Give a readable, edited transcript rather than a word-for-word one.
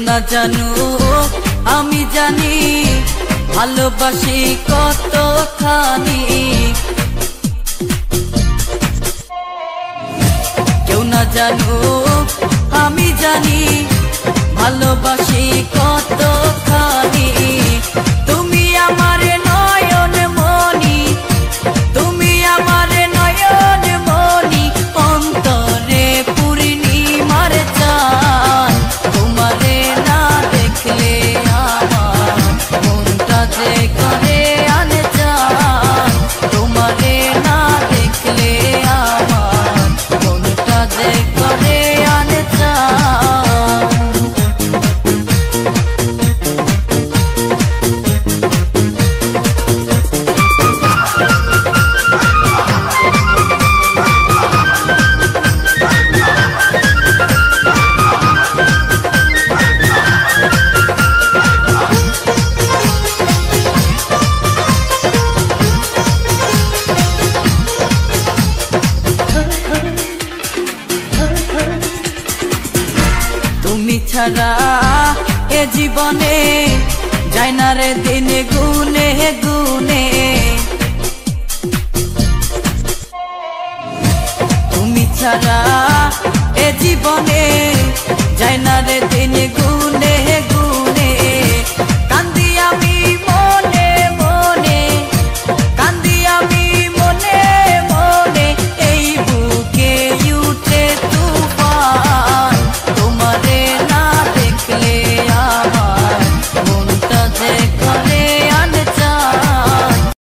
না জানো আমি জানি ভালোবাসি কতখানি। কেউ না জানো আমি জানি ভালোবাসি কতখানি। তুমি আমার নয়ন মনি, তুমি আমার নয়ন মনি, অন্তরে পূর্ণিমার চাঁদ। তোমারে না দেখলে আমার মনটা যে করে আনজান। তোমারে না দেখলে আমার মনটা যে করে আনজান। তুমি ছাড়া এ জীবনে যায় না রে দিন গুনে গুনে। তুমি ছাড়া এ জীবনে যায় না